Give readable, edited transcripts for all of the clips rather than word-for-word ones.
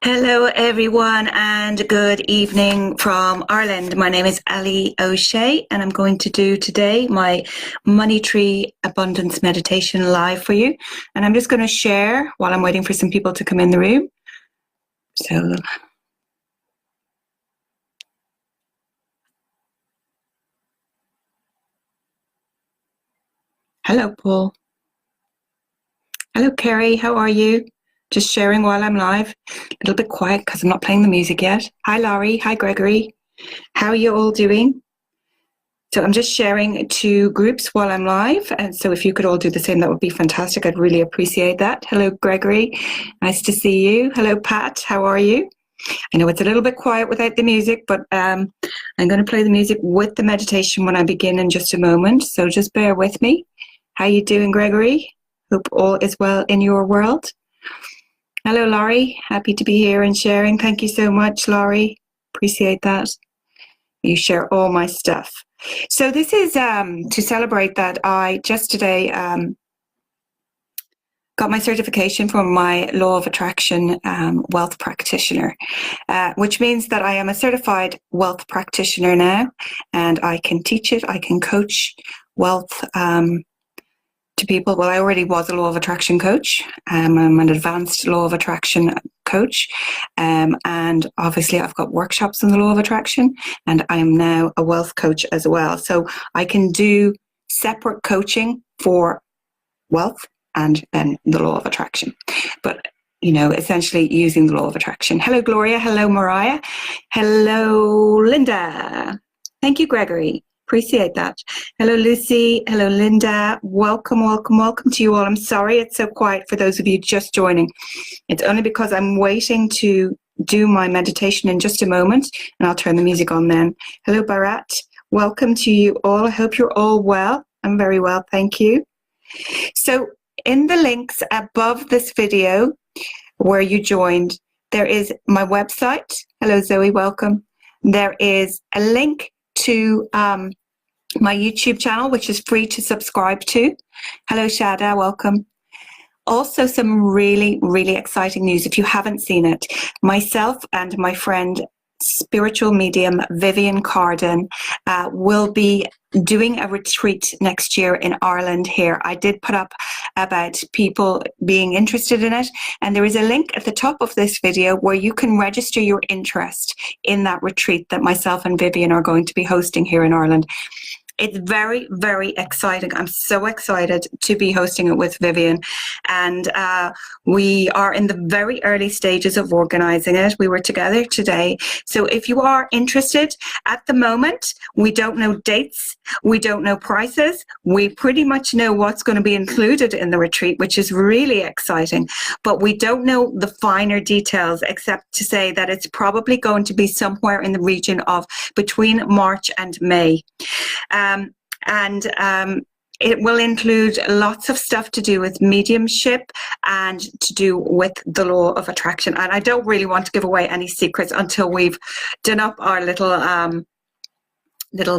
Hello, everyone, and good evening from Ireland. My name is Allie O'Shea, and I'm going to do today my Money Tree Abundance Meditation live for you. And I'm just going to share while I'm waiting for some people to come in the room. So, hello, Paul. Hello, Kerry. How are you? Just sharing while I'm live. A little bit quiet because I'm not playing the music yet. Hi, Laurie. Hi, Gregory. How are you all doing? So I'm just sharing to groups while I'm live. And so if you could all do the same, that would be fantastic. I'd really appreciate that. Hello, Gregory. Nice to see you. Hello, Pat. How are you? I know it's a little bit quiet without the music, but I'm going to play the music with the meditation when I begin in just a moment. So just bear with me. How you doing, Gregory? Hope all is well in your world. Hello, Laurie. Happy to be here and sharing. Thank you so much, Laurie. Appreciate that. You share all my stuff. So this is to celebrate that I just today got my certification for my Law of Attraction wealth practitioner, which means that I am a certified wealth practitioner now, and I can teach it. I can coach wealth to people. Well, I already was a Law of Attraction coach. I'm an advanced Law of Attraction coach. And obviously I've got workshops in the Law of Attraction, and I am now a wealth coach as well. So I can do separate coaching for wealth and then the Law of Attraction. But essentially using the Law of Attraction. Hello, Gloria. Hello, Mariah. Hello, Linda. Thank you, Gregory. Appreciate that. Hello, Lucy. Hello, Linda. Welcome, welcome, welcome to you all. I'm sorry it's so quiet for those of you just joining. It's only because I'm waiting to do my meditation in just a moment, and I'll turn the music on then. Hello, Bharat. Welcome to you all. I hope you're all well. I'm very well, thank you. So in the links above this video where you joined, there is my website. Hello, Zoe. Welcome. There is a link to my YouTube channel, which is free to subscribe to. Hello, Shada, welcome. Also, some really, really exciting news. If you haven't seen it, myself and my friend, spiritual medium Vivian Carden, will be doing a retreat next year in Ireland here. I did put up about people being interested in it, and there is a link at the top of this video where you can register your interest in that retreat that myself and Vivian are going to be hosting here in Ireland. It's very, very exciting. I'm so excited to be hosting it with Vivian. And we are in the very early stages of organizing it. We were together today. So if you are interested, at the moment, we don't know dates. We don't know prices. We pretty much know what's going to be included in the retreat, which is really exciting. But we don't know the finer details, except to say that it's probably going to be somewhere in the region of between March and May. It will include lots of stuff to do with mediumship and to do with the Law of Attraction. And I don't really want to give away any secrets until we've done up our little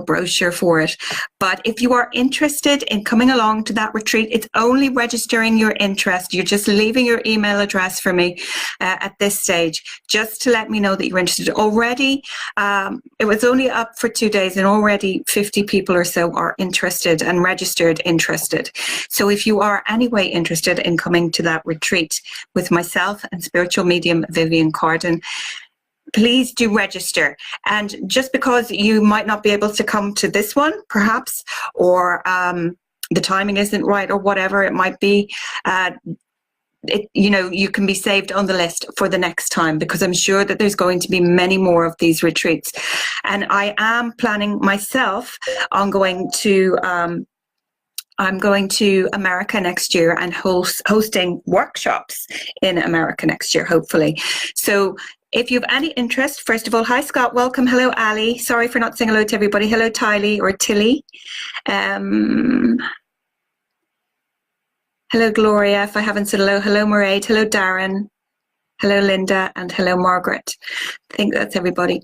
brochure for it. But if you are interested in coming along to that retreat, it's only registering your interest. You're just leaving your email address for me at this stage, just to let me know that you're interested. Already, it was only up for 2 days, and already 50 people or so are interested and registered interested. So if you are anyway interested in coming to that retreat with myself and spiritual medium Vivian Carden, please do register. And just because you might not be able to come to this one, perhaps, or the timing isn't right, or whatever it might be, you can be saved on the list for the next time, because I'm sure that there's going to be many more of these retreats. And I am planning myself on going to I'm going to America next year and hosting workshops in America next year, hopefully. So if you have any interest, first of all, hi Scott, welcome. Hello, Allie. Sorry for not saying hello to everybody. Hello, Tylee or Tilly. Hello, Gloria, if I haven't said hello. Hello, Mairead. Hello, Darren. Hello, Linda. And hello, Margaret. I think that's everybody.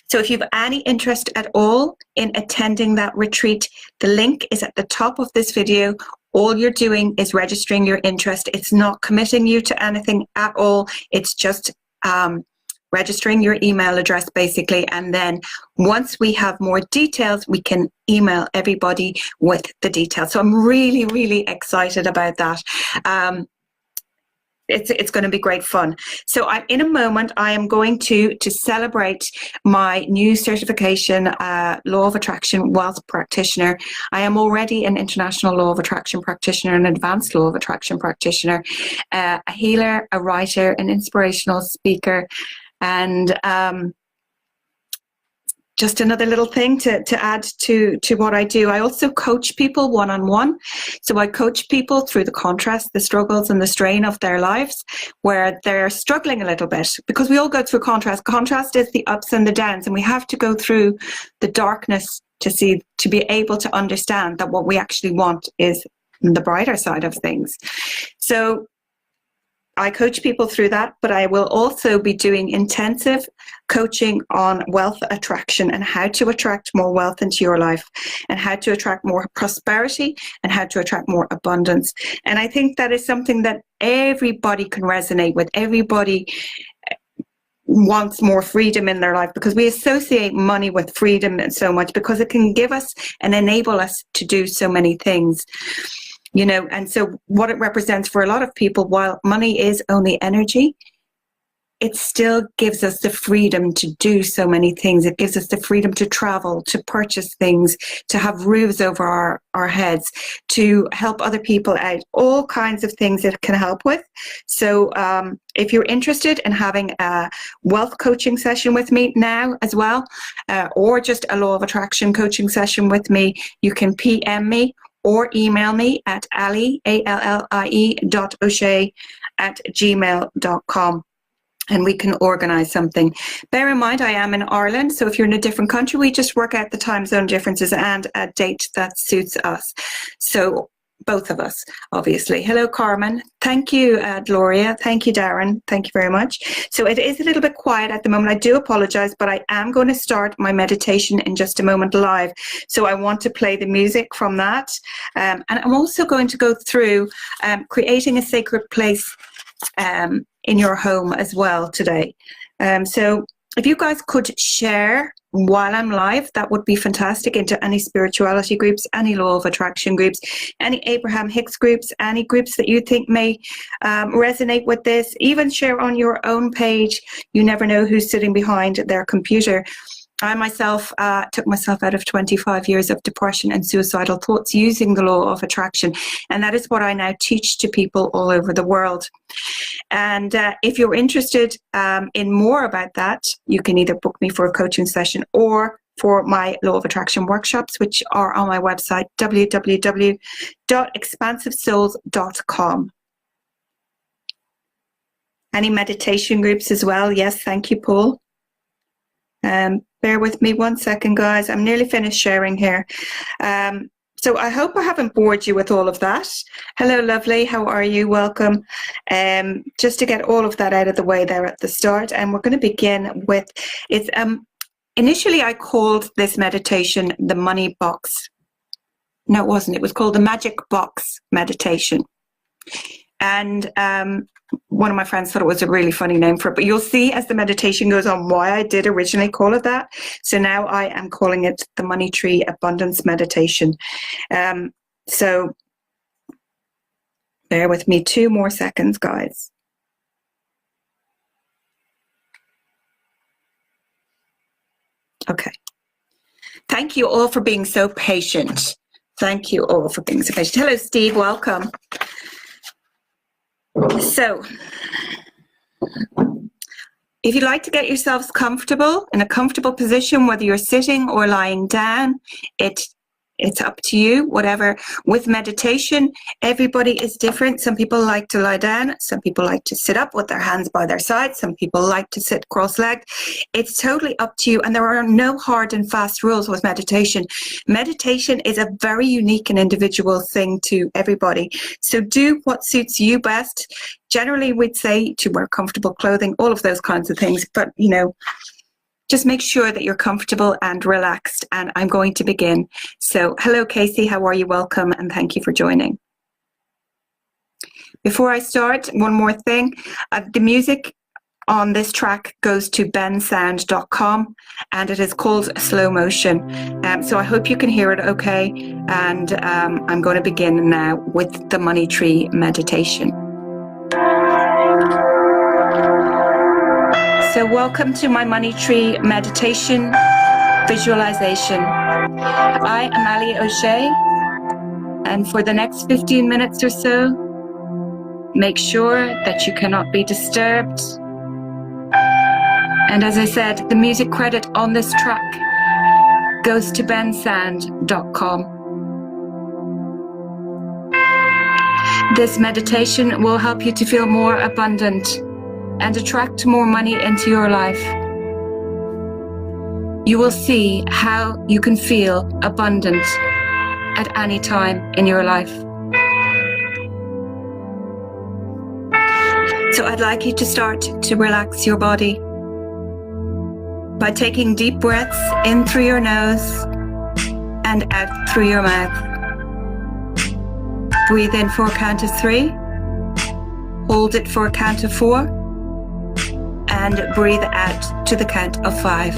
So if you have any interest at all in attending that retreat, the link is at the top of this video. All you're doing is registering your interest. It's not committing you to anything at all. It's just registering your email address, basically. And then once we have more details, we can email everybody with the details. So I'm really, really excited about that. It's going to be great fun. So in a moment, I am going to celebrate my new certification, Law of Attraction Wealth Practitioner. I am already an International Law of Attraction Practitioner, an Advanced Law of Attraction Practitioner, a healer, a writer, an inspirational speaker, and just another little thing to add to what I do. I also coach people one-on-one. So I coach people through the contrast, the struggles and the strain of their lives where they're struggling a little bit, because we all go through contrast. Contrast is the ups and the downs, and we have to go through the darkness to be able to understand that what we actually want is the brighter side of things. So I coach people through that, but I will also be doing intensive coaching on wealth attraction and how to attract more wealth into your life, and how to attract more prosperity, and how to attract more abundance. And I think that is something that everybody can resonate with. Everybody wants more freedom in their life, because we associate money with freedom so much, because it can give us and enable us to do so many things. You know, and so what it represents for a lot of people, while money is only energy, it still gives us the freedom to do so many things. It gives us the freedom to travel, to purchase things, to have roofs over our heads, to help other people out, all kinds of things it can help with. So if you're interested in having a wealth coaching session with me now as well, or just a law of attraction coaching session with me, you can PM me or email me at Allie, ALLIE.O'Shea@gmail.com. And we can organize something. Bear in mind, I am in Ireland, so if you're in a different country, we just work out the time zone differences and a date that suits us. So both of us, obviously. Hello, Carmen. Thank you, Gloria. Thank you, Darren. Thank you very much. So it is a little bit quiet at the moment. I do apologize, but I am going to start my meditation in just a moment live. So I want to play the music from that. And I'm also going to go through creating a sacred place in your home as well today. So if you guys could share while I'm live, that would be fantastic, into any spirituality groups, any law of attraction groups, any Abraham Hicks groups, any groups that you think may resonate with this. Even share on your own page. You never know who's sitting behind their computer. I myself took myself out of 25 years of depression and suicidal thoughts using the law of attraction. And that is what I now teach to people all over the world. And if you're interested in more about that, you can either book me for a coaching session or for my law of attraction workshops, which are on my website, www.expansivesouls.com. Any meditation groups as well? Yes, thank you, Paul. Bear with me 1 second, guys. I'm nearly finished sharing here. So I hope I haven't bored you with all of that. Hello, lovely. How are you? Welcome. Just to get all of that out of the way there at the start. And we're going to begin with, it's initially I called this meditation the money box. No, it wasn't. It was called the magic box meditation. And one of my friends thought it was a really funny name for it, but you'll see as the meditation goes on why I did originally call it that. So now I am calling it the Money Tree Abundance Meditation. So bear with me 2 more seconds, guys. Okay. Thank you all for being so patient. Thank you all for being so patient. Hello, Steve. Welcome. So, if you'd like to get yourselves comfortable, in a comfortable position, whether you're sitting or lying down, it's up to you, whatever. With meditation, everybody is different. Some people like to lie down. Some people like to sit up with their hands by their sides. Some people like to sit cross-legged. It's totally up to you. And there are no hard and fast rules with meditation. Meditation is a very unique and individual thing to everybody. So do what suits you best. Generally, we'd say to wear comfortable clothing, all of those kinds of things. But, you know, just make sure that you're comfortable and relaxed, and I'm going to begin. So hello, Casey, how are you? Welcome, and thank you for joining. Before I start, one more thing. The music on this track goes to bensound.com, and it is called Slow Motion. So I hope you can hear it okay. And I'm going to begin now with the money tree meditation. So welcome to my money tree meditation visualization. I am Allie O'Shea, and for the next 15 minutes or so, make sure that you cannot be disturbed. And as I said, the music credit on this track goes to bensound.com. This meditation will help you to feel more abundant and attract more money into your life. You will see how you can feel abundant at any time in your life. So I'd like you to start to relax your body by taking deep breaths in through your nose and out through your mouth. Breathe in for a count of 3, hold it for a count of 4, and breathe out to the count of 5.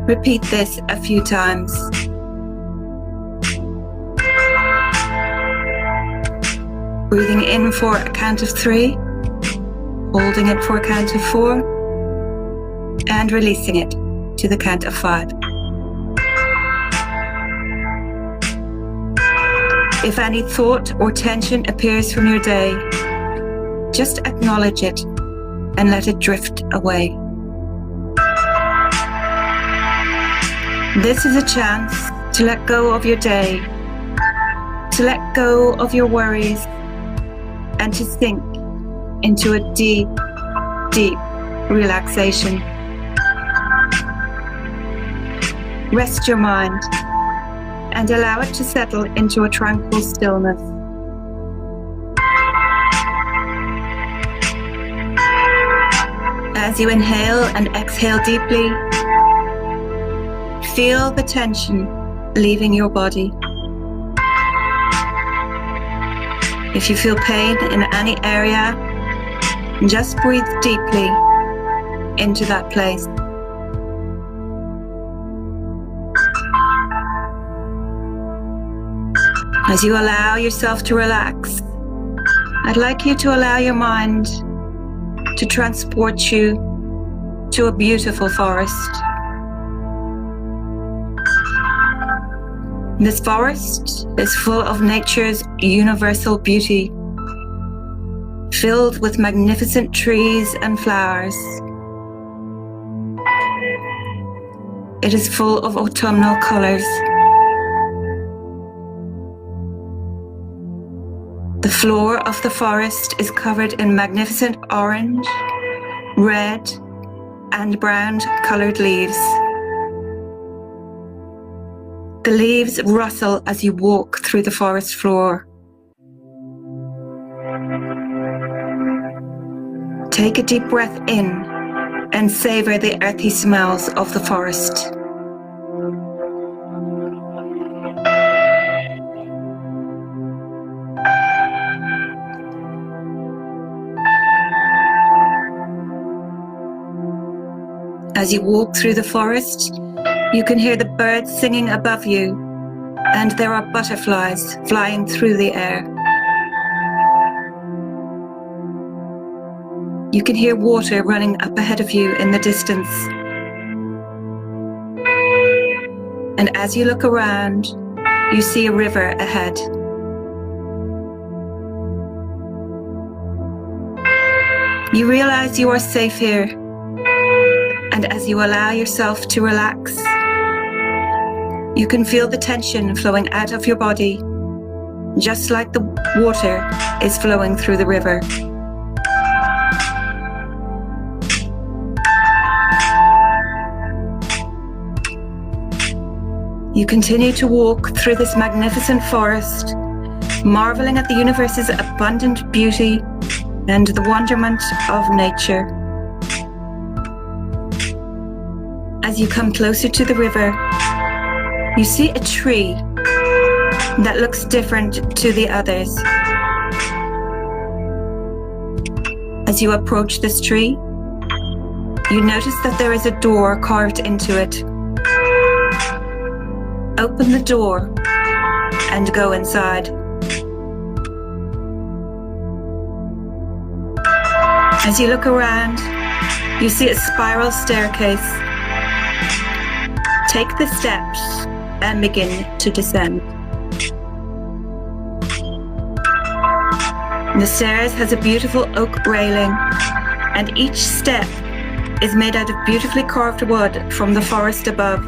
Repeat this a few times. Breathing in for a count of 3, holding it for a count of 4, and releasing it to the count of 5. If any thought or tension appears from your day, just acknowledge it and let it drift away. This is a chance to let go of your day, to let go of your worries, and to sink into a deep, deep relaxation. Rest your mind and allow it to settle into a tranquil stillness. As you inhale and exhale deeply, feel the tension leaving your body. If you feel pain in any area, just breathe deeply into that place. As you allow yourself to relax, I'd like you to allow your mind to transport you to a beautiful forest. This forest is full of nature's universal beauty, filled with magnificent trees and flowers. It is full of autumnal colors. The floor of the forest is covered in magnificent orange, red, and brown colored leaves. The leaves rustle as you walk through the forest floor. Take a deep breath in and savor the earthy smells of the forest. As you walk through the forest, you can hear the birds singing above you, and there are butterflies flying through the air. You can hear water running up ahead of you in the distance. And as you look around, you see a river ahead. You realize you are safe here, and as you allow yourself to relax, you can feel the tension flowing out of your body, just like the water is flowing through the river. You continue to walk through this magnificent forest, marveling at the universe's abundant beauty and the wonderment of nature. As you come closer to the river, you see a tree that looks different to the others. As you approach this tree, you notice that there is a door carved into it. Open the door and go inside. As you look around, you see a spiral staircase. Take the steps and begin to descend. The stairs has a beautiful oak railing, and each step is made out of beautifully carved wood from the forest above.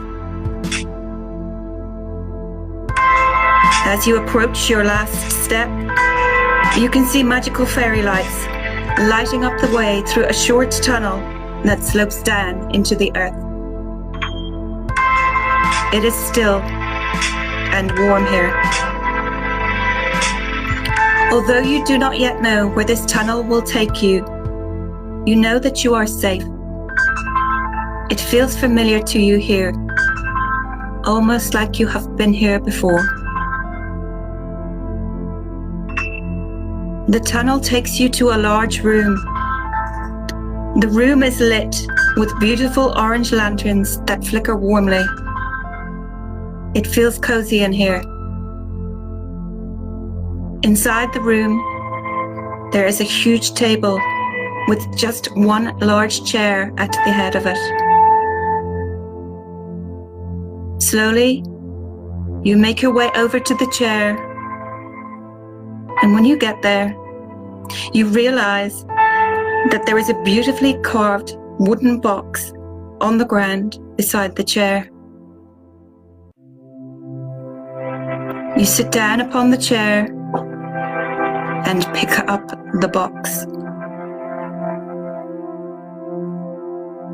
As you approach your last step, you can see magical fairy lights lighting up the way through a short tunnel that slopes down into the earth. It is still and warm here. Although you do not yet know where this tunnel will take you, you know that you are safe. It feels familiar to you here, almost like you have been here before. The tunnel takes you to a large room. The room is lit with beautiful orange lanterns that flicker warmly. It feels cozy in here. Inside the room, there is a huge table with just one large chair at the head of it. Slowly, you make your way over to the chair, and when you get there, you realize that there is a beautifully carved wooden box on the ground beside the chair. You sit down upon the chair and pick up the box.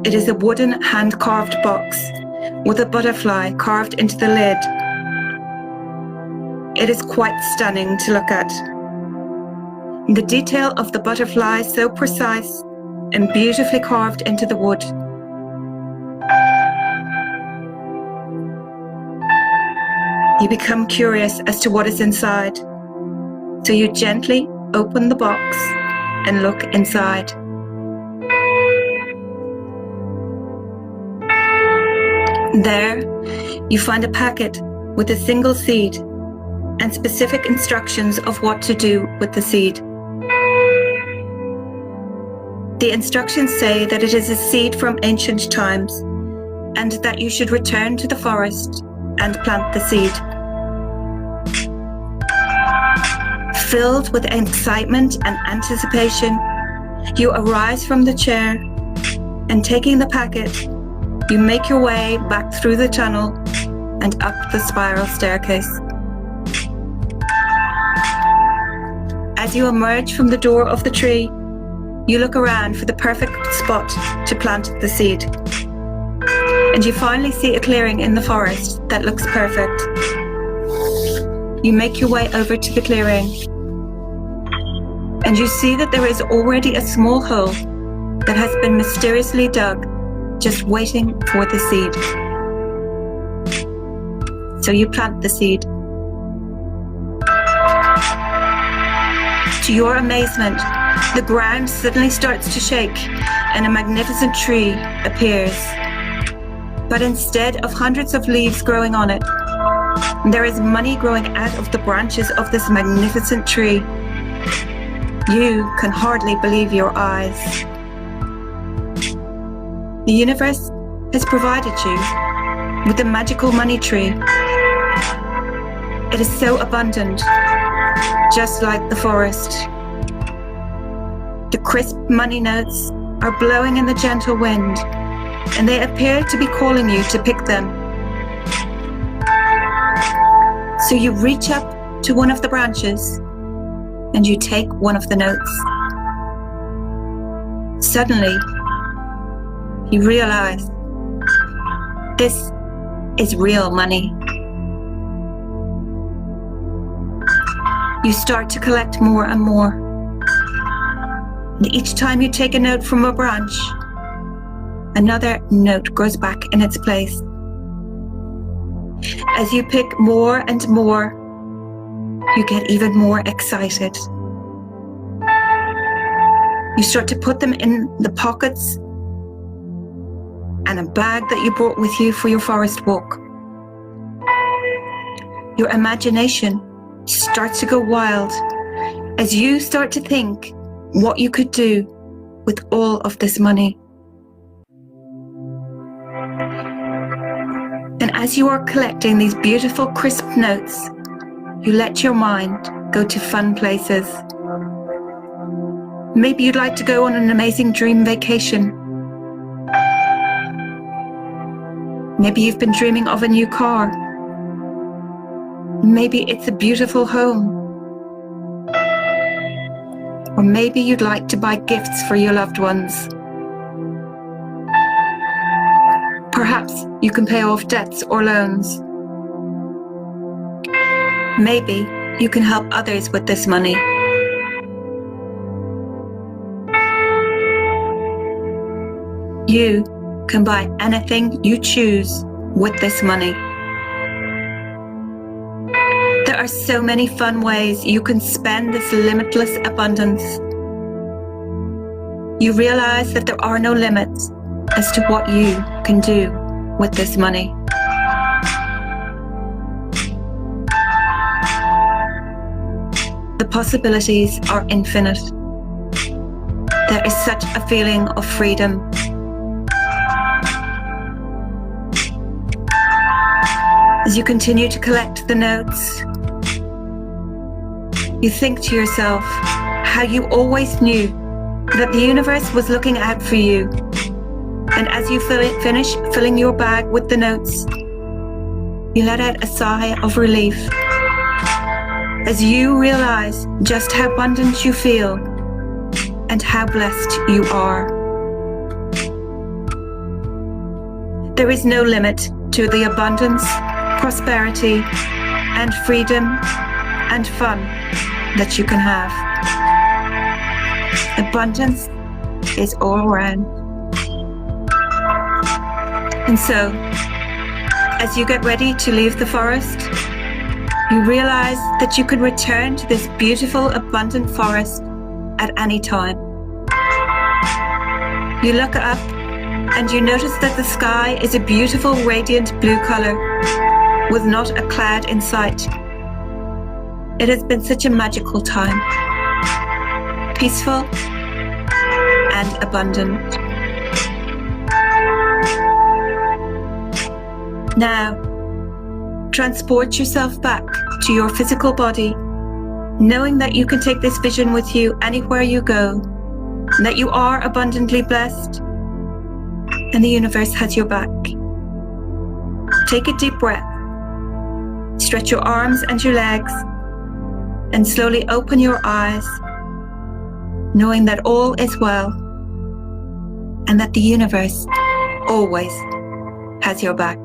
It is a wooden hand-carved box with a butterfly carved into the lid. It is quite stunning to look at. The detail of the butterfly is so precise and beautifully carved into the wood. You become curious as to what is inside, so you gently open the box and look inside. There, you find a packet with a single seed and specific instructions of what to do with the seed. The instructions say that it is a seed from ancient times and that you should return to the forest and plant the seed. Filled with excitement and anticipation, you arise from the chair and, taking the packet, you make your way back through the tunnel and up the spiral staircase. As you emerge from the door of the tree, you look around for the perfect spot to plant the seed. And you finally see a clearing in the forest that looks perfect. You make your way over to the clearing, and you see that there is already a small hole that has been mysteriously dug, just waiting for the seed. So you plant the seed. To your amazement, the ground suddenly starts to shake and a magnificent tree appears. But instead of hundreds of leaves growing on it, there is money growing out of the branches of this magnificent tree. You can hardly believe your eyes. The universe has provided you with a magical money tree. It is so abundant, just like the forest. The crisp money notes are blowing in the gentle wind, and they appear to be calling you to pick them. So you reach up to one of the branches and you take one of the notes. Suddenly, you realize this is real money. You start to collect more and more. And each time you take a note from a branch, another note grows back in its place. As you pick more and more, you get even more excited. You start to put them in the pockets and a bag that you brought with you for your forest walk. Your imagination starts to go wild as you start to think what you could do with all of this money. And as you are collecting these beautiful crisp notes, you let your mind go to fun places. Maybe you'd like to go on an amazing dream vacation. Maybe you've been dreaming of a new car. Maybe it's a beautiful home. Or maybe you'd like to buy gifts for your loved ones. Perhaps you can pay off debts or loans. Maybe you can help others with this money. You can buy anything you choose with this money. There are so many fun ways you can spend this limitless abundance. You realize that there are no limits as to what you can do with this money. The possibilities are infinite. There is such a feeling of freedom. As you continue to collect the notes, you think to yourself how you always knew that the universe was looking out for you. And as you finish filling your bag with the notes, you let out a sigh of relief as you realize just how abundant you feel and how blessed you are. There is no limit to the abundance, prosperity, and freedom and fun that you can have. Abundance is all around. And so, as you get ready to leave the forest, you realize that you can return to this beautiful, abundant forest at any time. You look up and you notice that the sky is a beautiful, radiant blue color with not a cloud in sight. It has been such a magical time, peaceful and abundant. Now, transport yourself back to your physical body, knowing that you can take this vision with you anywhere you go, and that you are abundantly blessed, and the universe has your back. Take a deep breath, stretch your arms and your legs, and slowly open your eyes, knowing that all is well, and that the universe always has your back.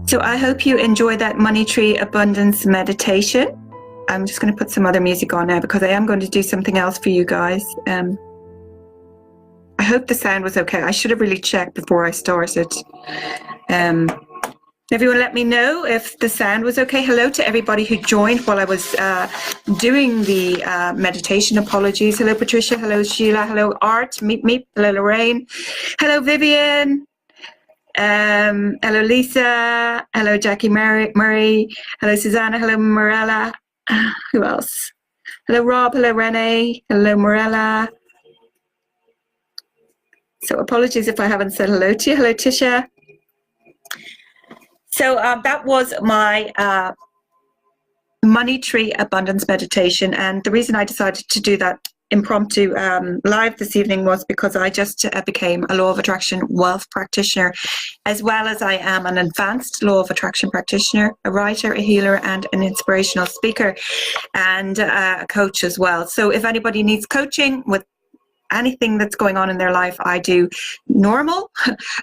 So I hope you enjoy that money tree abundance meditation. I'm just going to put some other music on now because I am going to do something else for you guys. I hope the sound was okay. I should have really checked before I started. Everyone let me know if the sound was okay. Hello to everybody who joined while I was doing the meditation. Apologies. Hello Patricia. Hello Sheila. Hello Art. Meep. Hello Lorraine. Hello Vivian. Hello Lisa. Hello Jackie Murray. Hello Susanna. Hello Morella. Who else? Hello Rob. Hello Renee. Hello Morella. So apologies if I haven't said hello to you. Hello Tisha. So that was my money tree abundance meditation, and the reason I decided to do that impromptu live this evening was because I just became a law of attraction wealth practitioner, as well as I am an advanced law of attraction practitioner, a writer, a healer, and an inspirational speaker, and a coach as well. So if anybody needs coaching with anything that's going on in their life. I do normal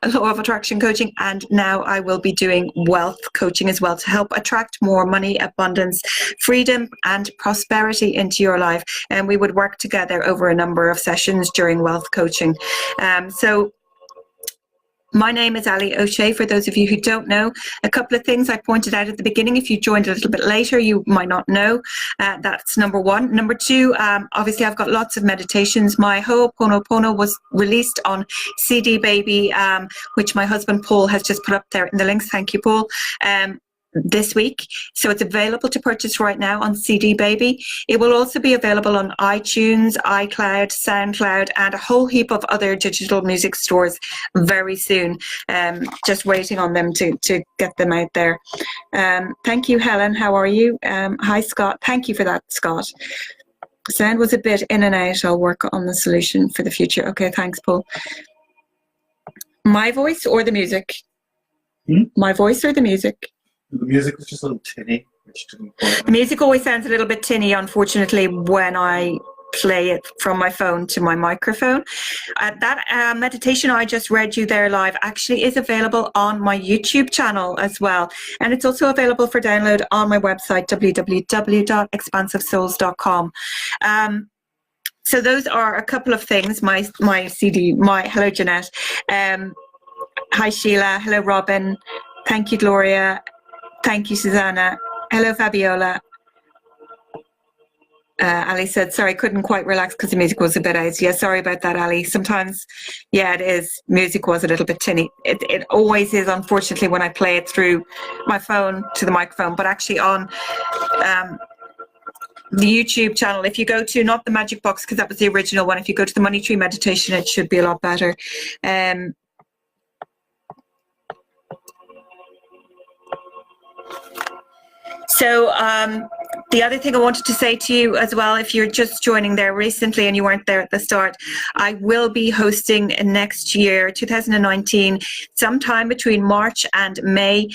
law of attraction coaching, and now I will be doing wealth coaching as well to help attract more money, abundance, freedom and prosperity into your life. And we would work together over a number of sessions during wealth coaching. So my name is Allie O'Shea, for those of you who don't know. A couple of things I pointed out at the beginning. If you joined a little bit later, you might not know. That's number one. Number two, obviously I've got lots of meditations. My Ho'oponopono was released on CD Baby, which my husband Paul has just put up there in the links. Thank you, Paul. This week, so it's available to purchase right now on CD Baby. It will also be available on iTunes, iCloud, SoundCloud, and a whole heap of other digital music stores very soon. Just waiting on them to get them out there. Thank you, Helen. How are you? Hi, Scott. Thank you for that, Scott. Sound was a bit in and out. I'll work on the solution for the future. Okay, thanks, Paul. My voice or the music? My voice or the music? The music was just a little tinny, which didn't quite... The music always sounds a little bit tinny, unfortunately, when I play it from my phone to my microphone. That meditation I just read you there live actually is available on my YouTube channel as well. And it's also available for download on my website, www.expansivesouls.com. So those are a couple of things. My CD, hello, Jeanette. Hi, Sheila. Hello, Robin. Thank you, Gloria. Thank you, Susanna. Hello, Fabiola. Ali said, sorry, couldn't quite relax because the music was a bit out. Yeah, sorry about that, Ali. Sometimes, yeah, it is. Music was a little bit tinny. It always is, unfortunately, when I play it through my phone to the microphone. But actually on the YouTube channel, if you go to, not the Magic Box, because that was the original one, if you go to the Money Tree Meditation, it should be a lot better. So the other thing I wanted to say to you as well, if you're just joining there recently and you weren't there at the start, I will be hosting next year, 2019, sometime between March and May,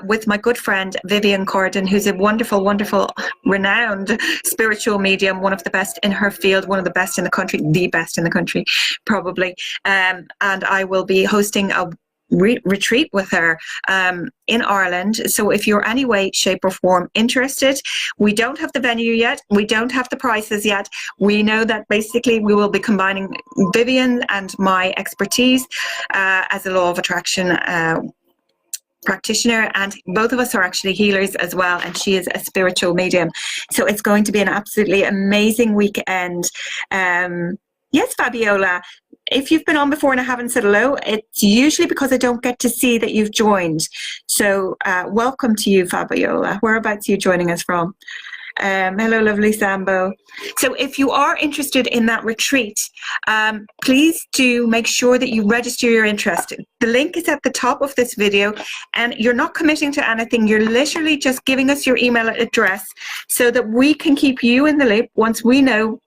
with my good friend Vivian Corden, who's a wonderful, wonderful, renowned spiritual medium, one of the best in her field, one of the best in the country, the best in the country, probably. And I will be hosting a retreat with her in Ireland. So if you're any way, shape or form interested, we don't have the venue yet, we don't have the prices yet. We know that basically we will be combining Vivian and my expertise as a law of attraction practitioner, and both of us are actually healers as well, and she is a spiritual medium. So it's going to be an absolutely amazing weekend. Yes, Fabiola, if you've been on before and I haven't said hello, it's usually because I don't get to see that you've joined. So welcome to you, Fabiola. Whereabouts are you joining us from? Hello, lovely Sambo. So if you are interested in that retreat, please do make sure that you register your interest. The link is at the top of this video, and you're not committing to anything. You're literally just giving us your email address so that we can keep you in the loop once we know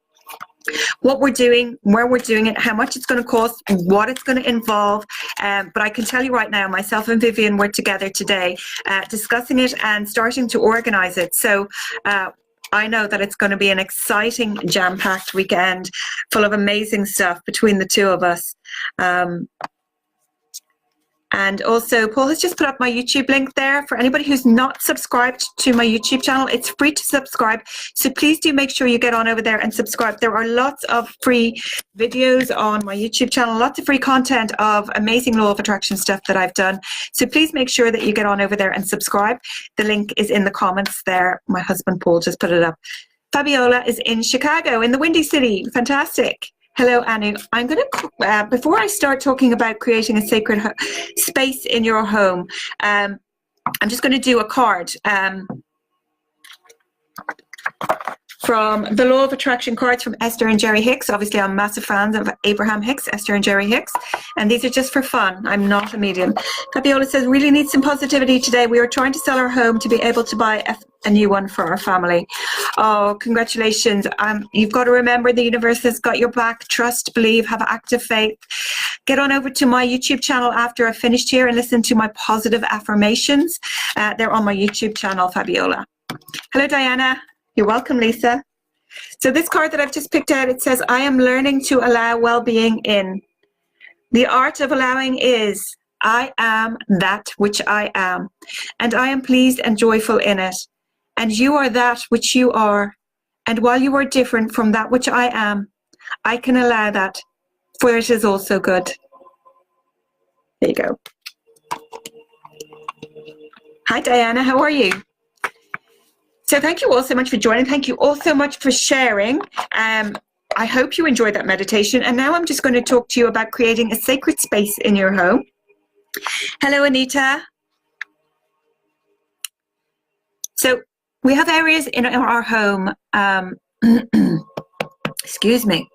what we're doing, where we're doing it, how much it's going to cost, what it's going to involve. But I can tell you right now, myself and Vivian were together today discussing it and starting to organize it. So I know that it's going to be an exciting, jam-packed weekend full of amazing stuff between the two of us. And also, Paul has just put up my YouTube link there. For anybody who's not subscribed to my YouTube channel, it's free to subscribe. So please do make sure you get on over there and subscribe. There are lots of free videos on my YouTube channel, lots of free content of amazing law of attraction stuff that I've done. So please make sure that you get on over there and subscribe. The link is in the comments there. My husband, Paul, just put it up. Fabiola is in Chicago, in the Windy City. Fantastic. Hello, Anu. I'm going to, before I start talking about creating a sacred space in your home, I'm just going to do a card from the Law of Attraction cards from Esther and Jerry Hicks. Obviously, I'm massive fans of Abraham Hicks, Esther and Jerry Hicks, and these are just for fun. I'm not a medium. Fabiola says, really need some positivity today. We are trying to sell our home to be able to buy a new one for our family. Oh, congratulations. You've got to remember the universe has got your back. Trust, believe, have active faith. Get on over to my YouTube channel after I've finished here and listen to my positive affirmations. They're on my YouTube channel, Fabiola. Hello, Diana. You're welcome, Lisa. So this card that I've just picked out, it says, I am learning to allow well-being in. The art of allowing is, I am that which I am, and I am pleased and joyful in it. And you are that which you are. And while you are different from that which I am, I can allow that, for it is also good. There you go. Hi, Diana. How are you? So thank you all so much for joining. Thank you all so much for sharing. I hope you enjoyed that meditation. And now I'm just going to talk to you about creating a sacred space in your home. Hello, Anita. So we have areas in our home. Excuse me.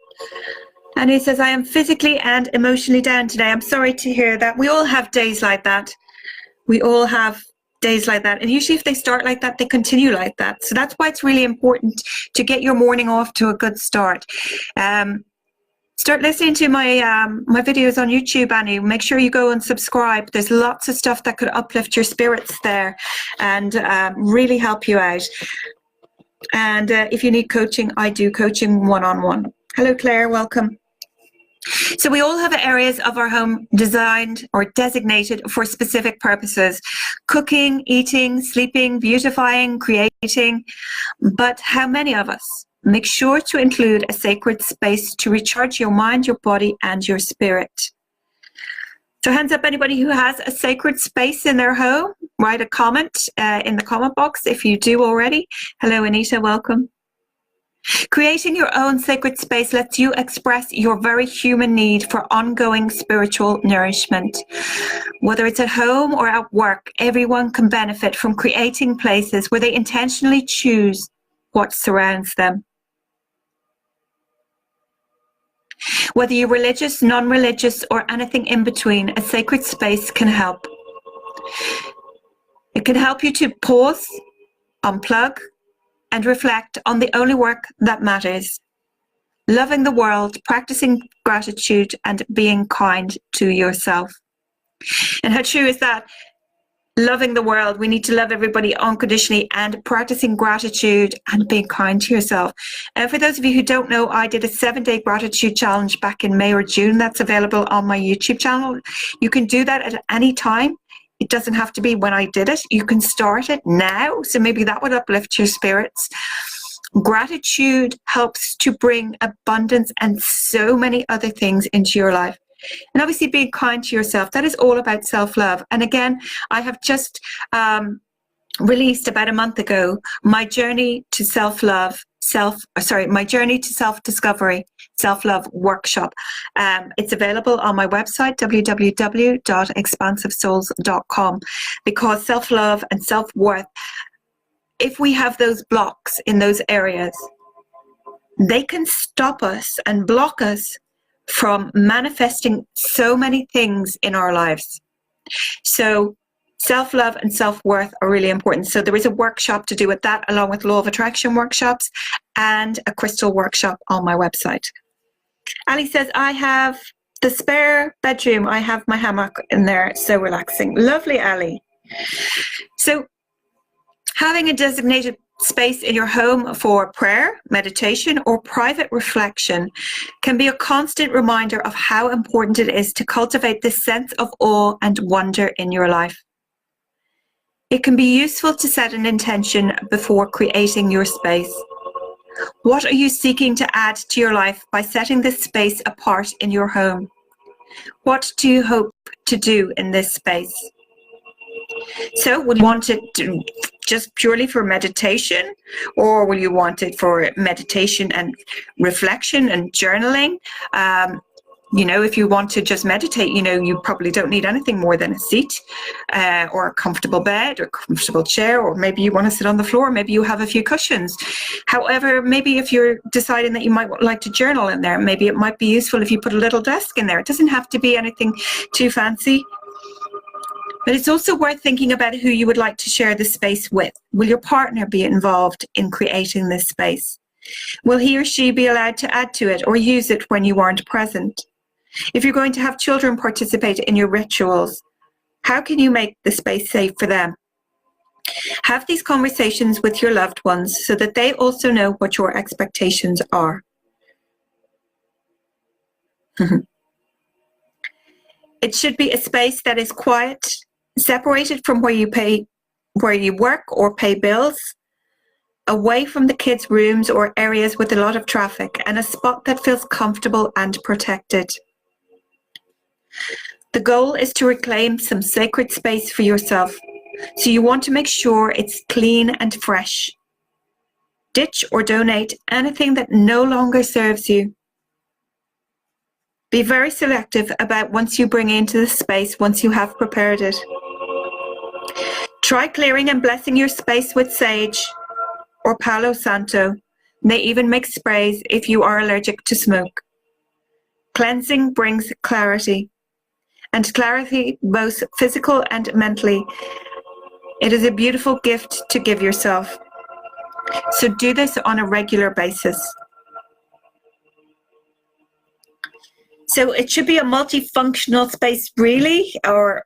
And he says, I am physically and emotionally down today. I'm sorry to hear that. We all have days like that. We all have days like that. And usually if they start like that, they continue like that. So that's why it's really important to get your morning off to a good start. Start listening to my my videos on YouTube, Annie. Make sure you go and subscribe. There's lots of stuff that could uplift your spirits there and really help you out. And if you need coaching, I do coaching one-on-one. Hello, Claire. Welcome. So we all have areas of our home designed or designated for specific purposes. Cooking, eating, sleeping, beautifying, creating. But how many of us? Make sure to include a sacred space to recharge your mind, your body, and your spirit. So hands up, anybody who has a sacred space in their home. Write a comment in the comment box if you do already. Hello, Anita. Welcome. Creating your own sacred space lets you express your very human need for ongoing spiritual nourishment. Whether it's at home or at work, everyone can benefit from creating places where they intentionally choose what surrounds them. Whether you're religious, non-religious, or anything in between, a sacred space can help. It can help you to pause, unplug, and reflect on the only work that matters. Loving the world, practicing gratitude, and being kind to yourself. And how true is that? Loving the world, we need to love everybody unconditionally, and practicing gratitude and being kind to yourself. And for those of you who don't know, I did a 7-day gratitude challenge back in May or June. That's available on my YouTube channel. You can do that at any time. It doesn't have to be when I did it. You can start it now. So maybe that would uplift your spirits. Gratitude helps to bring abundance and so many other things into your life. And obviously being kind to yourself, that is all about self-love. And again, I have just released about a month ago my journey to self-love, my journey to self-discovery, self-love workshop. It's available on my website, www.expansivesouls.com, because self-love and self-worth, if we have those blocks in those areas, they can stop us and block us from manifesting so many things in our lives. So self-love and self-worth are really important. So there is a workshop to do with that, along with law of attraction workshops and a crystal workshop on my website. Allie says, I have the spare bedroom. I have my hammock in there. So relaxing. Lovely, Allie. So having a designated space in your home for prayer, meditation, or private reflection can be a constant reminder of how important it is to cultivate this sense of awe and wonder in your life. It can be useful to set an intention before creating your space. What are you seeking to add to your life by setting this space apart in your home? What do you hope to do in this space? So would you want it to just purely for meditation, or will you want it for meditation and reflection and journaling? You know, if you want to just meditate, you know, you probably don't need anything more than a seat or a comfortable bed or comfortable chair, or maybe you want to sit on the floor, maybe you have a few cushions. However, maybe if you're deciding that you might like to journal in there, maybe it might be useful if you put a little desk in there. It doesn't have to be anything too fancy. But it's also worth thinking about who you would like to share the space with. Will your partner be involved in creating this space? Will he or she be allowed to add to it or use it when you aren't present? If you're going to have children participate in your rituals, how can you make the space safe for them? Have these conversations with your loved ones so that they also know what your expectations are. It should be a space that is quiet, separated from where you work or pay bills, away from the kids' rooms or areas with a lot of traffic, and a spot that feels comfortable and protected. The goal is to reclaim some sacred space for yourself, so you want to make sure it's clean and fresh. Ditch or donate anything that no longer serves you. Be very selective about once you bring into the space once you have prepared it. Try clearing and blessing your space with sage or Palo Santo. They even make sprays if you are allergic to smoke. Cleansing brings clarity, and clarity both physical and mentally. It is a beautiful gift to give yourself. So do this on a regular basis. So it should be a multifunctional space, really, or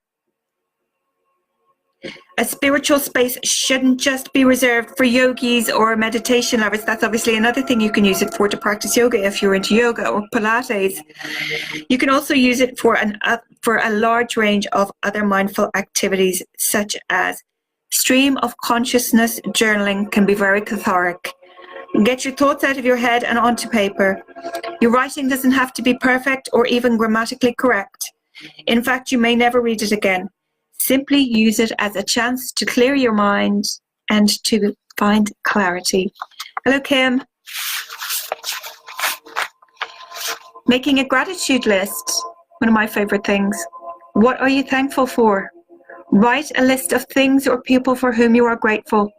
a spiritual space shouldn't just be reserved for yogis or meditation lovers. That's obviously another thing you can use it for, to practice yoga if you're into yoga or Pilates. You can also use it for a large range of other mindful activities, such as stream of consciousness journaling can be very cathartic. Get your thoughts out of your head and onto paper. Your writing doesn't have to be perfect or even grammatically correct. In fact, you may never read it again. Simply use it as a chance to clear your mind and to find clarity. Hello, Kim. Making a gratitude list, one of my favorite things. What are you thankful for? Write a list of things or people for whom you are grateful.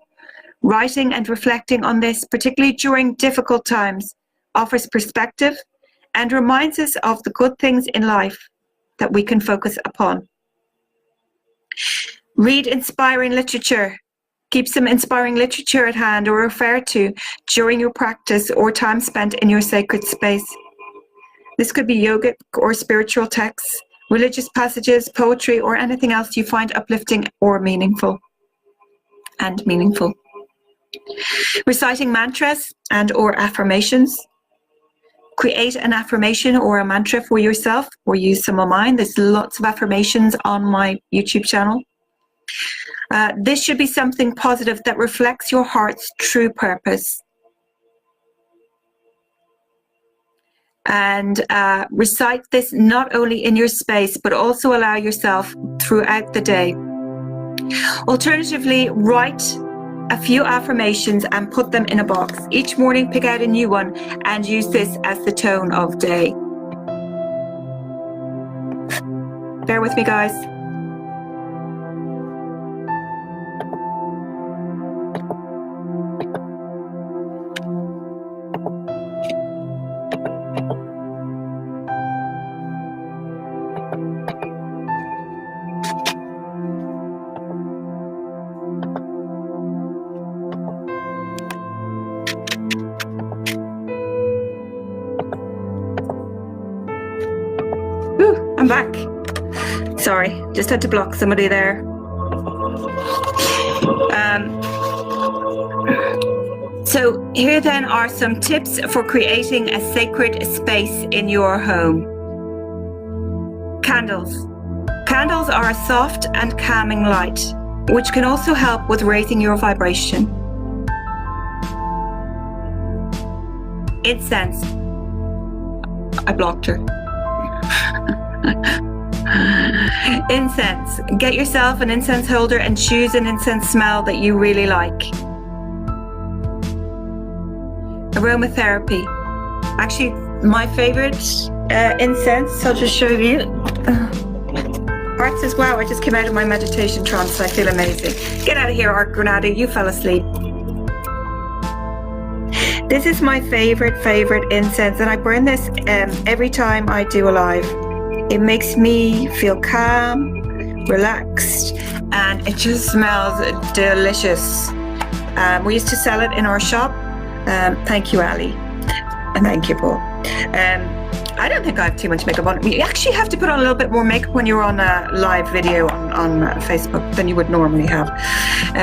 Writing and reflecting on this, particularly during difficult times, offers perspective and reminds us of the good things in life that we can focus upon. Read inspiring literature. Keep some inspiring literature at hand or refer to during your practice or time spent in your sacred space. This could be yogic or spiritual texts, religious passages, poetry, or anything else you find uplifting or meaningful. Reciting mantras and or affirmations. Create an affirmation or a mantra for yourself, or use some of mine. There's lots of affirmations on my YouTube channel. This should be something positive that reflects your heart's true purpose. And recite this not only in your space, but also allow yourself throughout the day. Alternatively, write a few affirmations and put them in a box. Each morning, pick out a new one and use this as the tone of day. Bear with me, guys. I'm back. Sorry, just had to block somebody there. So here then are some tips for creating a sacred space in your home. Candles. Candles are a soft and calming light, which can also help with raising your vibration. Incense. I blocked her. Incense. Get yourself an incense holder and choose an incense smell that you really like. Aromatherapy. Actually, my favorite incense, I'll just show you. Art says, wow, I just came out of my meditation trance. I feel amazing. Get out of here, Art Granada. You fell asleep. This is my favorite incense, and I burn this every time I do a live. It makes me feel calm, relaxed, and it just smells delicious. We used to sell it in our shop. Thank you, Allie. And thank you, Paul. I don't think I have too much makeup on. You actually have to put on a little bit more makeup when you're on a live video on Facebook than you would normally have.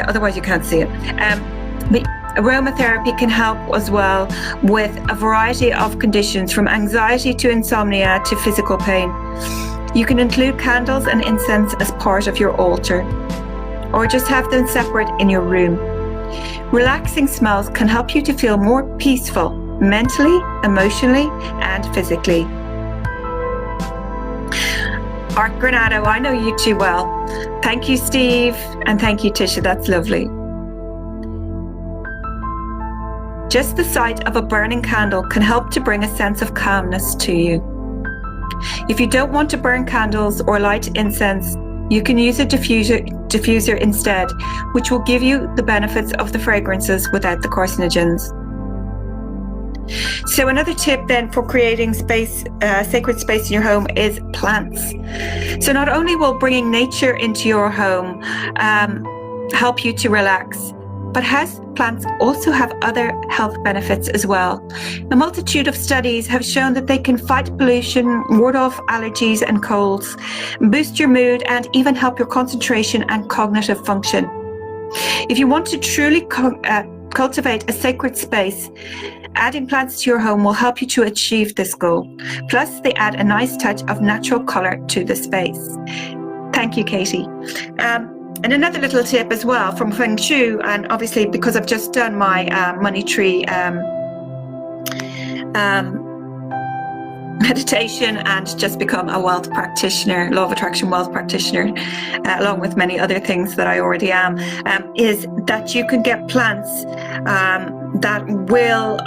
Otherwise, you can't see it. But aromatherapy can help as well with a variety of conditions, from anxiety to insomnia to physical pain. You can include candles and incense as part of your altar, or just have them separate in your room. Relaxing smells can help you to feel more peaceful mentally, emotionally, and physically. Art Granado, I know you too well. Thank you, Steve, and thank you, Tisha. That's lovely. Just the sight of a burning candle can help to bring a sense of calmness to you. If you don't want to burn candles or light incense, you can use a diffuser instead, which will give you the benefits of the fragrances without the carcinogens. So another tip then for creating space, sacred space in your home, is plants. So not only will bringing nature into your home help you to relax, but plants also have other health benefits as well. A multitude of studies have shown that they can fight pollution, ward off allergies and colds, boost your mood, and even help your concentration and cognitive function. If you want to truly cultivate a sacred space, adding plants to your home will help you to achieve this goal. Plus, they add a nice touch of natural color to the space. Thank you, Katie. And another little tip as well from Feng Shui, and obviously because I've just done my money tree meditation and just become a wealth practitioner, law of attraction wealth practitioner, along with many other things that I already am, is that you can get plants that will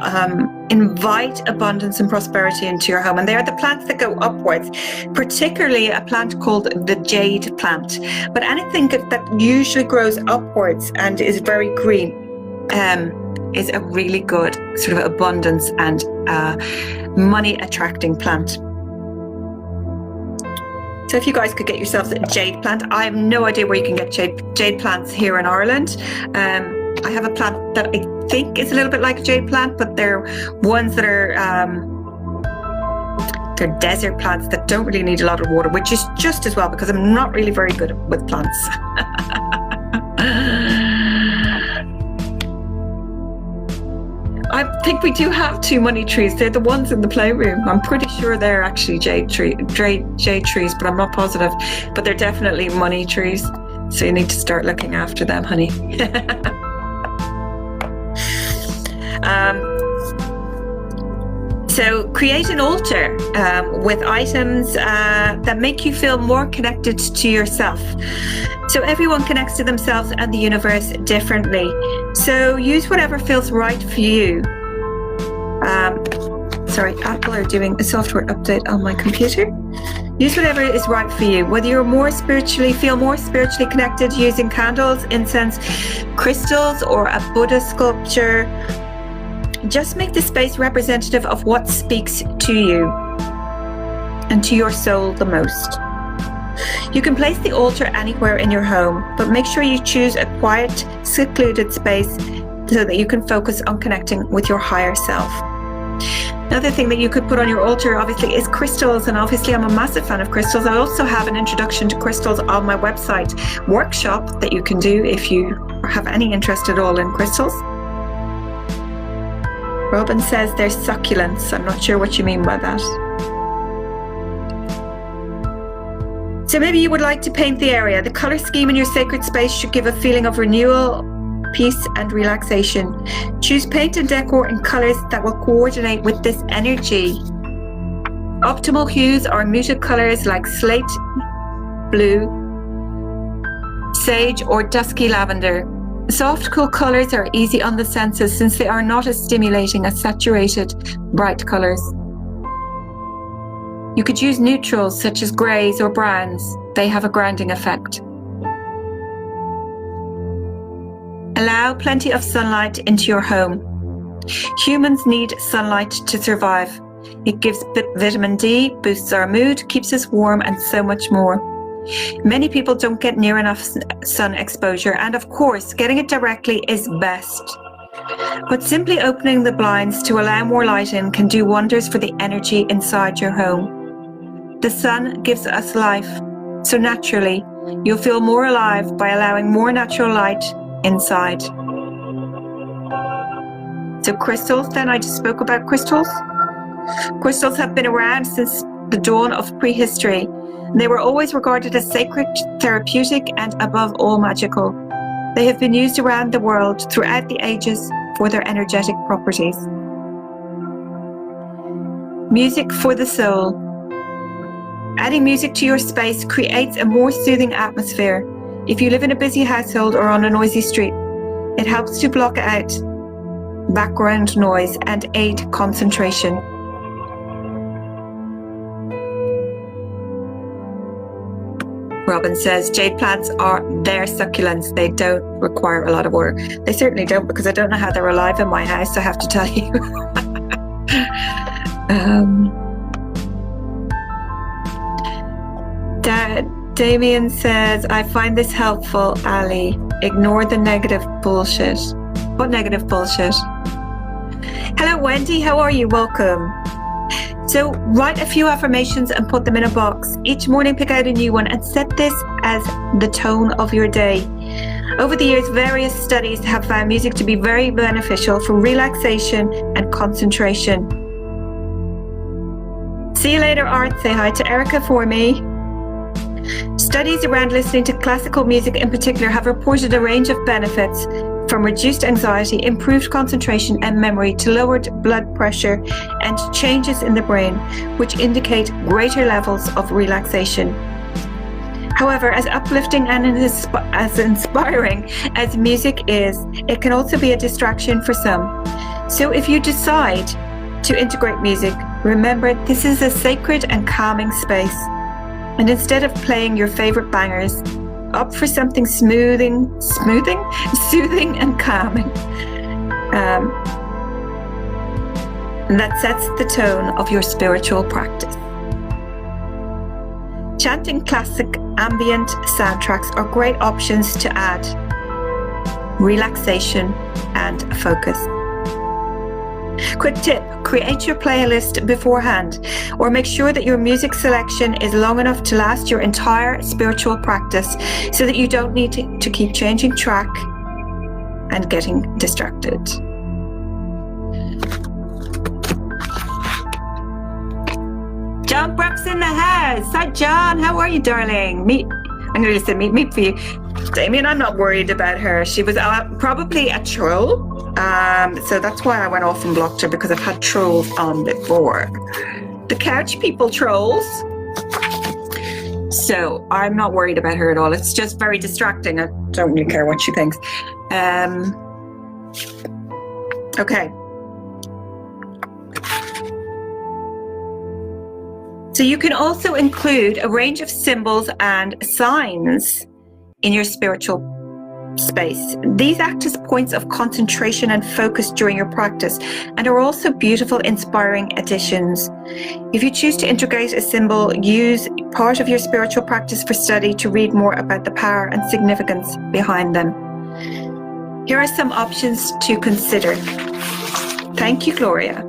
invite abundance and prosperity into your home. And they are the plants that go upwards, particularly a plant called the jade plant. But anything that usually grows upwards and is very green is a really good sort of abundance and money attracting plant. So if you guys could get yourselves a jade plant, I have no idea where you can get jade plants here in Ireland. I have a plant that I think is a little bit like a jade plant, but they're ones that are they're desert plants that don't really need a lot of water, which is just as well because I'm not really very good with plants. I think we do have 2 money trees. They're the ones in the playroom. I'm pretty sure they're actually jade trees, but I'm not positive. But they're definitely money trees. So you need to start looking after them, honey. So create an altar with items that make you feel more connected to yourself. So everyone connects to themselves and the universe differently. So use whatever feels right for you. Sorry, Apple are doing a software update on my computer. Use whatever is right for you. Whether you're feel more spiritually connected using candles, incense, crystals, or a Buddha sculpture, just make the space representative of what speaks to you and to your soul the most. You can place the altar anywhere in your home, but make sure you choose a quiet, secluded space so that you can focus on connecting with your higher self. Another thing that you could put on your altar, obviously, is crystals, and obviously I'm a massive fan of crystals. I also have an introduction to crystals on my website workshop that you can do if you have any interest at all in crystals. Robin says they're succulents. I'm not sure what you mean by that. So maybe you would like to paint the area. The color scheme in your sacred space should give a feeling of renewal, peace, and relaxation. Choose paint and decor in colors that will coordinate with this energy. Optimal hues are muted colors like slate blue, sage, or dusky lavender. Soft, cool colors are easy on the senses since they are not as stimulating as saturated, bright colors. You could use neutrals such as greys or browns. They have a grounding effect. Allow plenty of sunlight into your home. Humans need sunlight to survive. It gives vitamin D, boosts our mood, keeps us warm, and so much more. Many people don't get near enough sun exposure, and of course, getting it directly is best. But simply opening the blinds to allow more light in can do wonders for the energy inside your home. The sun gives us life, so naturally, you'll feel more alive by allowing more natural light inside. So crystals, then I just spoke about crystals. Crystals have been around since the dawn of prehistory. They were always regarded as sacred, therapeutic, and above all magical. They have been used around the world throughout the ages for their energetic properties. Music for the soul. Adding music to your space creates a more soothing atmosphere. If you live in a busy household or on a noisy street, it helps to block out background noise and aid concentration. Robin says, jade plants are their succulents. They don't require a lot of water. They certainly don't, because I don't know how they're alive in my house, I have to tell you. Damien says, I find this helpful, Allie. Ignore the negative bullshit. What negative bullshit? Hello, Wendy. How are you? Welcome. So write a few affirmations and put them in a box. Each morning pick out a new one and set this as the tone of your day. Over the years, various studies have found music to be very beneficial for relaxation and concentration. See you later, Art. Say hi to Erica for me. Studies around listening to classical music in particular have reported a range of benefits, from reduced anxiety, improved concentration and memory, to lowered blood pressure and changes in the brain, which indicate greater levels of relaxation. However, as uplifting and as inspiring as music is, it can also be a distraction for some. So if you decide to integrate music, remember this is a sacred and calming space. And instead of playing your favorite bangers, opt for something soothing and calming. And that sets the tone of your spiritual practice. Chanting classic ambient soundtracks are great options to add relaxation and focus. Quick tip, create your playlist beforehand, or make sure that your music selection is long enough to last your entire spiritual practice, so that you don't need to keep changing track and getting distracted. John Brooks in the house. Hi, John. How are you, darling? I'm going to say meet for you. Damien, I'm not worried about her. She was probably a troll. So that's why I went off and blocked her, because I've had trolls on before. The couch people trolls. So I'm not worried about her at all. It's just very distracting. I don't really care what she thinks. Okay. So you can also include a range of symbols and signs in your spiritual space. These act as points of concentration and focus during your practice, and are also beautiful, inspiring additions. If you choose to integrate a symbol, use part of your spiritual practice for study to read more about the power and significance behind them. Here are some options to consider. Thank you, Gloria.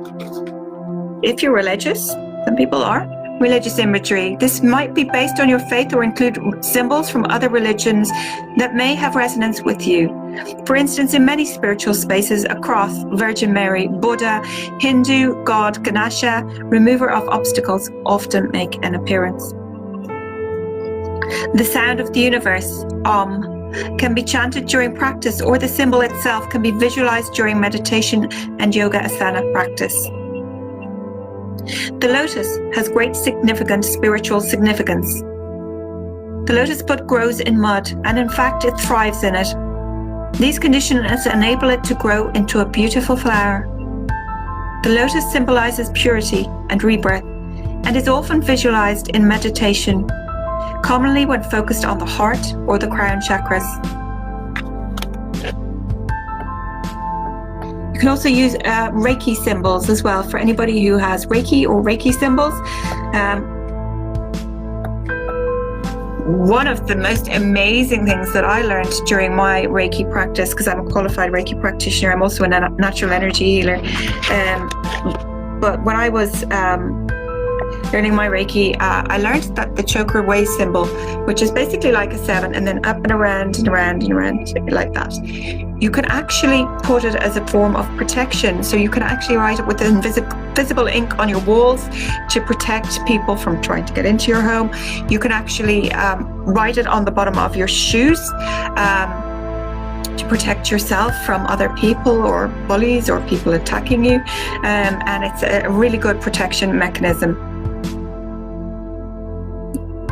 If you're religious, some people are, religious imagery. This might be based on your faith or include symbols from other religions that may have resonance with you. For instance, in many spiritual spaces, a cross, Virgin Mary, Buddha, Hindu god Ganesha, remover of obstacles, often make an appearance. The sound of the universe, Om, can be chanted during practice, or the symbol itself can be visualized during meditation and yoga asana practice. The lotus has great significant spiritual significance. The lotus bud grows in mud, and in fact it thrives in it. These conditions enable it to grow into a beautiful flower. The lotus symbolizes purity and rebirth, and is often visualized in meditation, commonly when focused on the heart or the crown chakras. You can also use Reiki symbols as well, for anybody who has Reiki or Reiki symbols. one of the most amazing things that I learned during my Reiki practice, because I'm a qualified Reiki practitioner, I'm also a natural energy healer. But when I was learning my Reiki, I learned that the chakra way symbol, which is basically like a 7, and then up and around and around and around like that, you can actually put it as a form of protection. So you can actually write it with invisible ink on your walls to protect people from trying to get into your home. You can actually write it on the bottom of your shoes to protect yourself from other people or bullies or people attacking you. And it's a really good protection mechanism.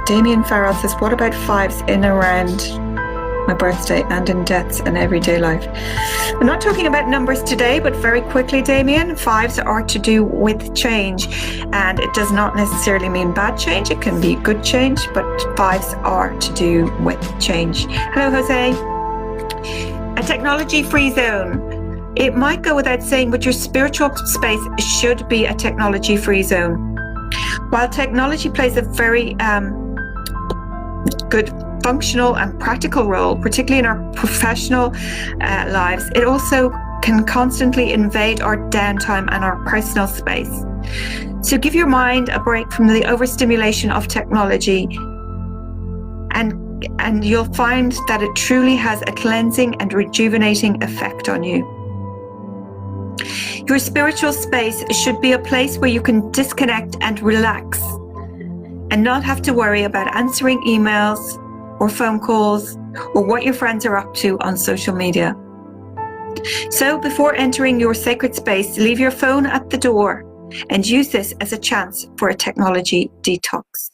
Damien Farrell says, what about 5s in around my birthday and in deaths and everyday life? I'm not talking about numbers today, but very quickly, Damien, 5s are to do with change, and it does not necessarily mean bad change. It can be good change, but 5s are to do with change. Hello, Jose. A technology-free zone. It might go without saying, but your spiritual space should be a technology-free zone. While technology plays a very good functional and practical role, particularly in our professional lives, it also can constantly invade our downtime and our personal space. So give your mind a break from the overstimulation of technology, and you'll find that it truly has a cleansing and rejuvenating effect on you. Your spiritual space should be a place where you can disconnect and relax and not have to worry about answering emails or phone calls or what your friends are up to on social media. So before entering your sacred space, leave your phone at the door and use this as a chance for a technology detox.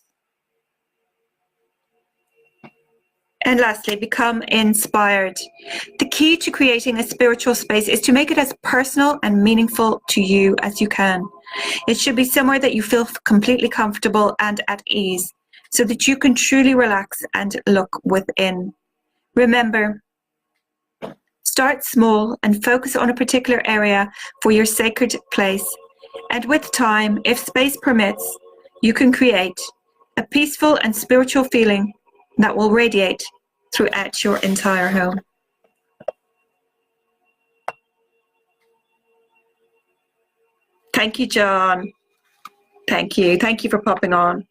And lastly, become inspired. The key to creating a spiritual space is to make it as personal and meaningful to you as you can. It should be somewhere that you feel completely comfortable and at ease, so that you can truly relax and look within. Remember, start small and focus on a particular area for your sacred place. And with time, if space permits, you can create a peaceful and spiritual feeling that will radiate throughout your entire home. Thank you, John. Thank you. Thank you for popping on.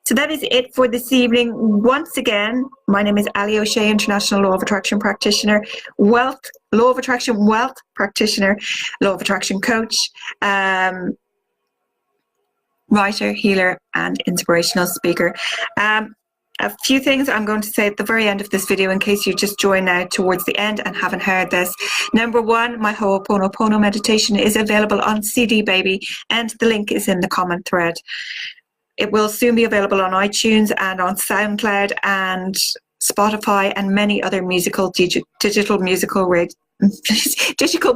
So that is it for this evening. Once again, my name is Allie O'Shea, International Law of Attraction Practitioner, Law of Attraction Wealth Practitioner, Law of Attraction Coach, writer, healer, and inspirational speaker. A few things I'm going to say at the very end of this video in case you just joined now towards the end and haven't heard this. Number one, my Ho'oponopono meditation is available on CD Baby, and the link is in the comment thread. It will soon be available on iTunes and on SoundCloud and Spotify and many other digital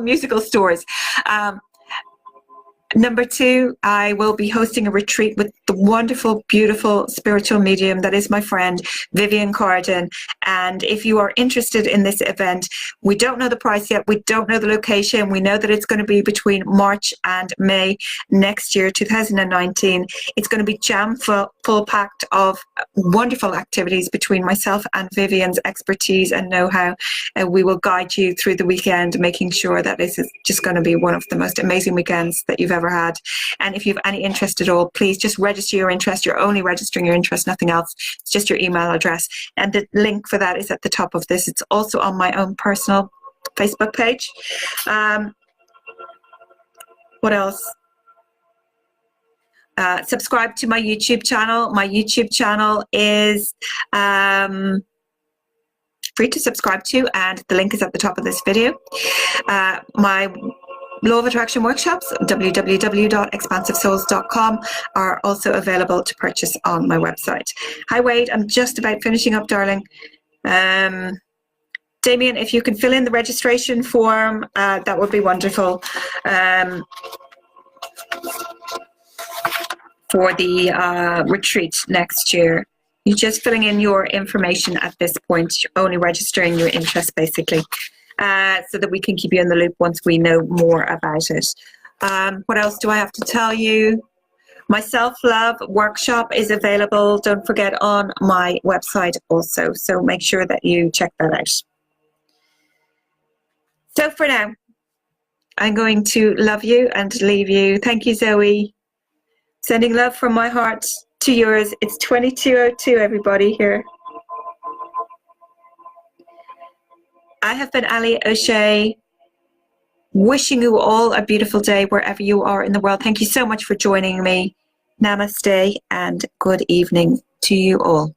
musical stores. Number two, I will be hosting a retreat with the wonderful, beautiful spiritual medium that is my friend, Vivian Carden. And if you are interested in this event, we don't know the price yet. We don't know the location. We know that it's going to be between March and May next year, 2019. It's going to be full packed of wonderful activities between myself and Vivian's expertise and know-how. We will guide you through the weekend, making sure that this is just going to be one of the most amazing weekends that you've ever had. And if you have any interest at all, please just register your interest. You're only registering your interest, nothing else. It's just your email address, and the link for that is at the top of this. It's also on my own personal Facebook page. What else? Subscribe to my YouTube channel. My YouTube channel is free to subscribe to, and the link is at the top of this video. My Law of Attraction workshops, www.expansivesouls.com, are also available to purchase on my website. Hi Wade, I'm just about finishing up, darling. Damien, if you can fill in the registration form, that would be wonderful. For the retreat next year. You're just filling in your information at this point, only registering your interest basically. So that we can keep you in the loop once we know more about it. What else do I have to tell you? My self-love workshop is available, don't forget, on my website also. So make sure that you check that out. So for now, I'm going to love you and leave you. Thank you, Zoe. Sending love from my heart to yours. It's 22:02, everybody here. I have been Allie O'Shea, wishing you all a beautiful day wherever you are in the world. Thank you so much for joining me. Namaste and good evening to you all.